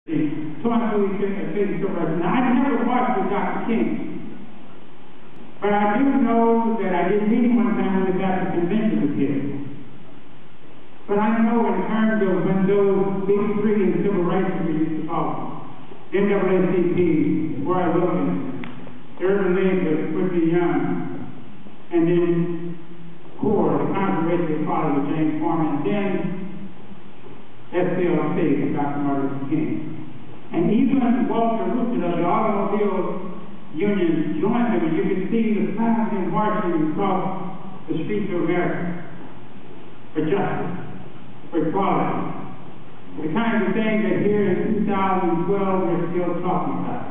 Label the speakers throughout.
Speaker 1: So I know he's facing civil rights. Now, I never watched with Dr. King, but I do know that I did meet him one time when the Baptist convention was here. But I know in terms of when those big three in civil rights we used to call NAACP, Roy Wilkins, Urban League with Whitney Young, and then CORE, the Conservation Party with James Foreman, and then SCLC with Dr. Martin Luther King. And even Walter Reuther of the Automobile Union joined them, and you can see the thousands marching across the streets of America for justice, for equality, the kinds of things that here in 2012 we're still talking about.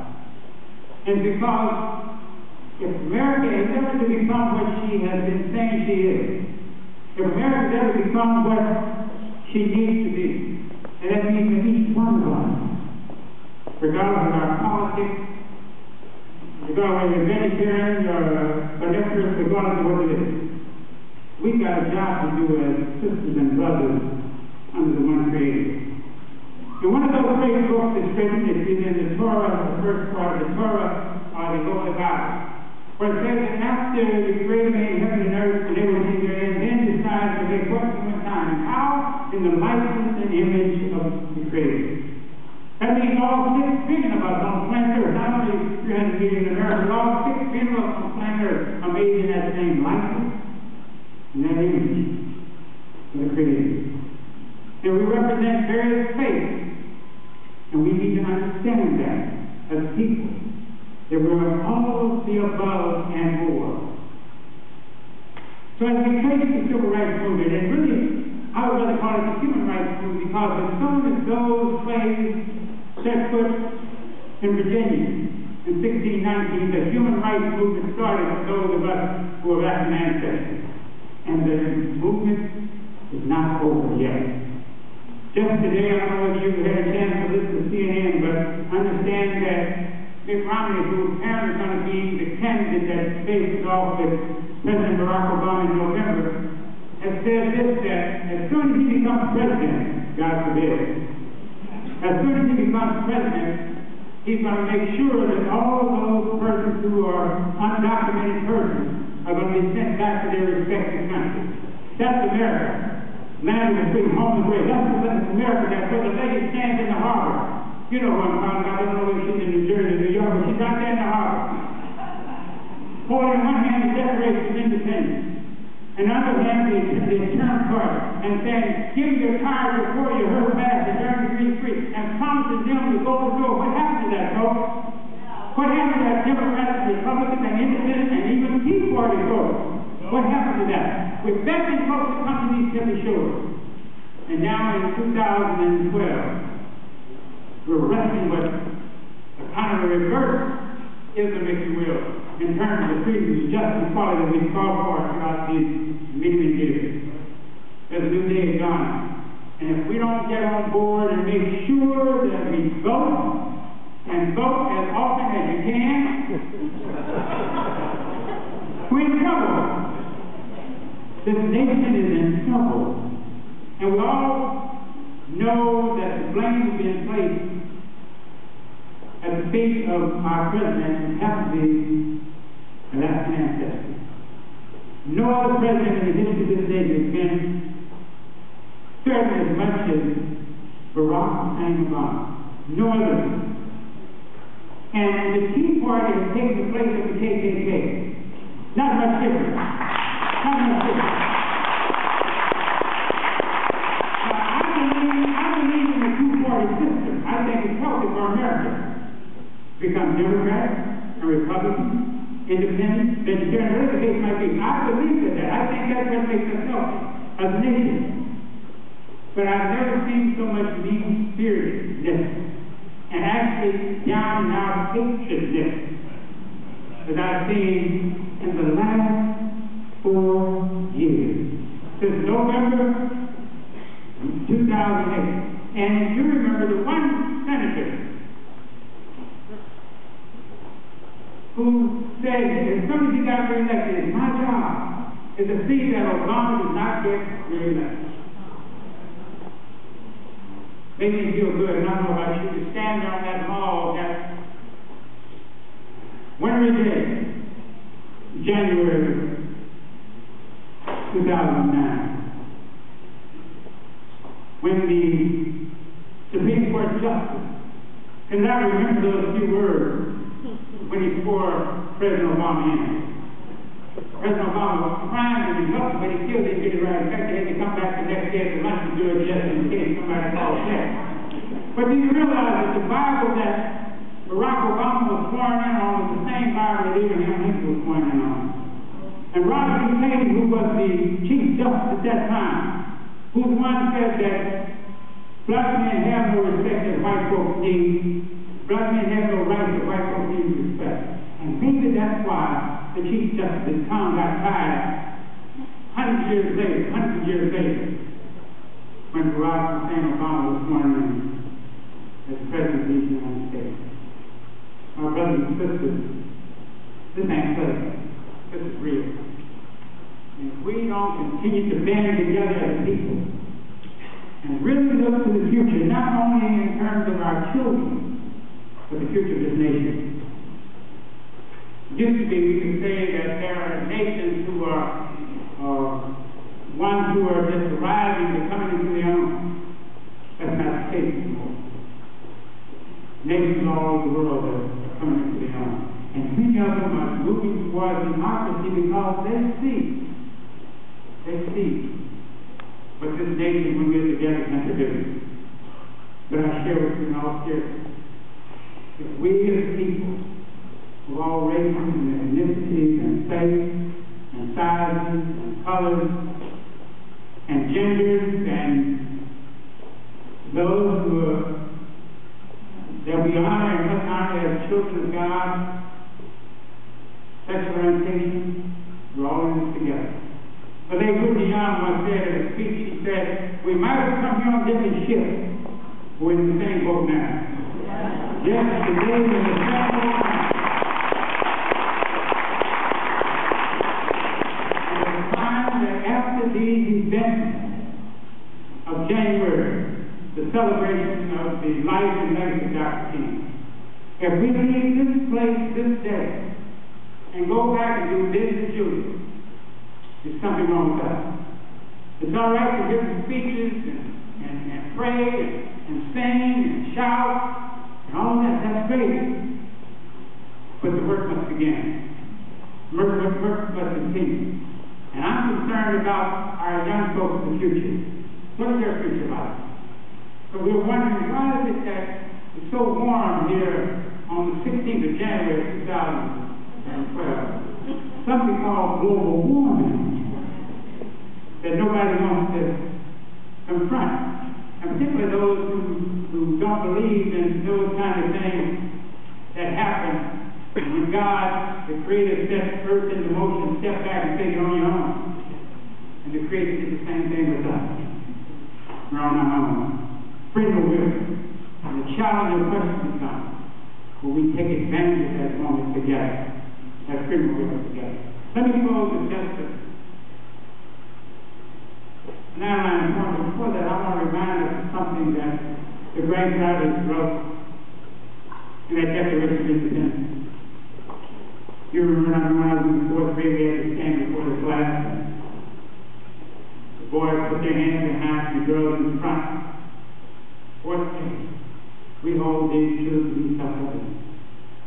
Speaker 1: And because if America is ever to become what she has been saying she is, if America is ever to become what she needs to be, and that means that each one of us, regardless of our politics, regardless of you're vegetarian or carnivorous, regardless of what it is, we've got a job to do as sisters and brothers under the one Creator. And one of those great books is written, it's in the Torah, the first part of the Torah, or the Holy Bible, where it says that after the Creator made heaven and earth and everything therein, then decided to make one human time. How? In the likeness and image of the Creator. That means all 6 billion of us on planet Earth, not only 300 million in America, but all 6 billion of us on planet Earth are made in that same likeness and that image of the Creator. And we represent various faiths, and we need to understand that as people, that we're all the above and more. So as we trace the civil rights movement, and really, I would rather call it the human rights movement, because as soon as those slaves set foot in Virginia in 1619, the human rights movement started for those of us who are African ancestors. And the movement is not over yet. Just today, I don't know if you've had a chance to listen to CNN, but understand that Mitt Romney, whose parents are going to be the candidate that faces off with President Barack Obama in November, has said this, that as soon as he becomes president, God forbid, as soon as he becomes president, he's going to make sure that all those persons who are undocumented persons are going to be sent back to their respective countries. That's America. Land of the free, home and great. That's America. That's where the lady stands in the harbor. You know what I'm talking about. I don't know if she's in New Jersey, New York, but she's out there in the harbor. Holding in one hand the Declaration of Independence, and on the other hand the term card, and saying, give your tires before you hurt fast and turn degrees free, and promises them to go to door. What happened to that, folks? What happened to that Democrats, Republicans, and Independents, and even Tea Party folks? What happened to that? We're begging folks to come to these timber shores. And now in 2012, we're wrestling with a kind of a reverse-ism, if you will, in terms of the freedom and justice and equality that we've called for throughout these many years. There's a new day is gone. And if we don't get on board and make sure that we vote, and vote as often as you can, we're in trouble. This nation is in trouble. And we all know that the blame has been placed at the feet of our president, and has to be an African ancestor. No other president in the history of this nation has been served as much as Barack Hussein Obama. No other. And the Tea Party has taken the place of the KKK. Not much different. Not much different. I believe in the two-party system. I think it's healthy for America. Become Democrat and Republican, independent, vegetarian, whatever the case might be. I believe in that. I think that's what makes us healthy as a nation. But I've never seen so much mean-spiritedness and actually down and out hatredness that I've seen in the last 4 years. Since November 2008. And you remember the one senator who said, as soon as he got reelected, my job is to see that Obama does not get reelected. Made me feel good, and I don't know if I should stand very day, January 2009, when the Supreme Court Justice, and I remember those few words when he swore President Obama in. President Obama was trying to be helpful, but he still didn't get it right. In fact, he had to come back the next day at the lunch to do it just in case somebody called back. But do you realize that the Bible that Barack Obama was sworn in on was the same Bible that Abraham Lincoln was sworn in on? And Robert E. Kennedy, who was the Chief Justice at that time, who's the one said that black men have no respect that white folks need. Black men have no right that white folks need respect. And maybe that's why the Chief Justice's tongue got tied 100 years later, when Barack Hussein Obama was sworn in as President of the United States. My brothers and sisters, this ain't pleasant. This is real. And if we don't continue to band together as a people and really look to the future, not only in terms of our children, but the future of this nation. It used to be, we could say that there are nations who are ones who are just arriving and coming into their own. That's not the case anymore. Nations all over the world are coming into their own. And many of them are moving towards democracy because they see what this nation, when we're together, can produce. But I share with you in all seriousness, if we as people, of all races and ethnicities and faiths and sizes and colors and genders and those who are, that we honor and must honor as children of God, sexual orientation, we're all in this together. But they put me on once said in a speech, he said, we might have come here on different ships, but we're in the same boat now. Yes, today we're in the same boat now. And it's time that after these events of January, the celebration of the life and legacy of Dr. King, if we leave this place this day and go back and do business as usual, there's something wrong with us. It's all right to give speeches and pray and sing and shout and all that. That's great. But the work must begin. Work must continue. And I'm concerned about our young folks in the future. What is their future like? So we're wondering, why is it that it's so warm here on the 16th of January 2012? Something called global warming that nobody wants to confront. And particularly those who don't believe in those kind of things that happen when God, the Creator, set earth into motion, step back and take it on your own. And the Creator did the same thing with us. We're on our own. Freedom of will. And the challenge of question becomes, will we take advantage of that moment together? That freedom of will together. Let me close with just an outline. Before that, I want to remind us of something that the great writers wrote in that Declaration of Independence. You remember when I was in the fourth grade, we had to stand before the class. The boys put their hands behind the girls in front. Fourth grade, we hold these truths to be self-evident.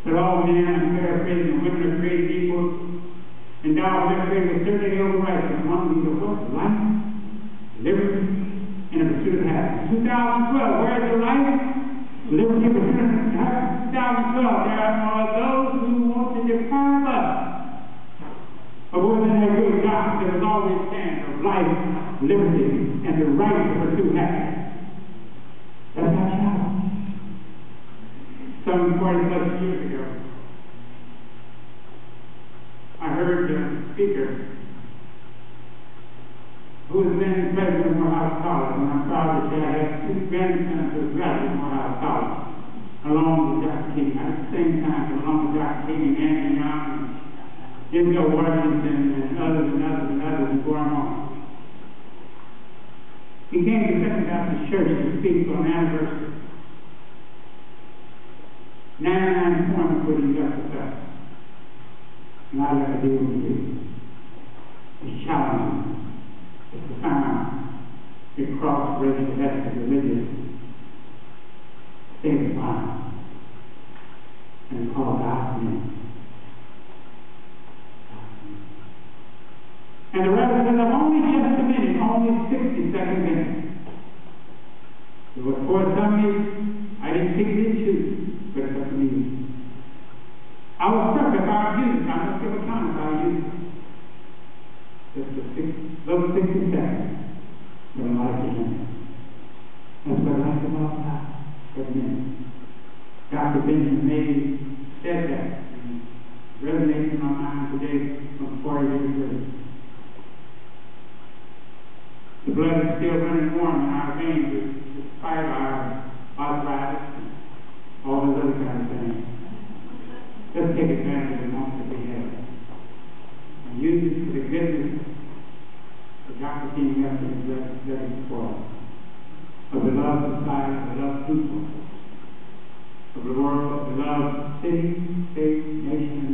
Speaker 1: That all men are paraphrasing and women are created equal. Endowed with their created with certain equal rights, and one of these are what? Life, liberty, and the pursuit of happiness. 2012, where is the life? Liberty, pursuit of happiness. 2012, there are those who want to deprive us of what is that good God that has always stand of life, liberty, and the right to pursue happiness. That's our challenge. Some 40+ years ago, I heard the speaker who has been president of Morehouse College, and I'm proud to say I have 2 grandsons who graduated from Morehouse College, along with Dr. King, at the same time, along with Dr. King and Anthony Young, and Denzel Washington, and others, and going on. He came to Second Baptist Church to speak on an anniversary. 99 points for the justice. And I'd like to deal with you. It's challenging. It's profound. It crosses racial, ethnic, religious, state of mind. And it's called God's name. And the rabbi says, I'm only just a minute, only 60 seconds in. It was for some reason, I didn't pick it and choose, but it's up to me. I was struck if I use it. I must give account if I use it. Just those 60 seconds for the life of him. That's what I like about God. For a minute. Dr. Benjamin Mays said that and resonates in my mind today from 40 years later. The blood is still running warm in our veins despite our arthritis and all those other kind of things. Let's take advantage of the moment that we have and use it for the goodness that Dr. King left in his letter for us. Of the love of society, of the love of people, of the world, of the love of city, state, nation,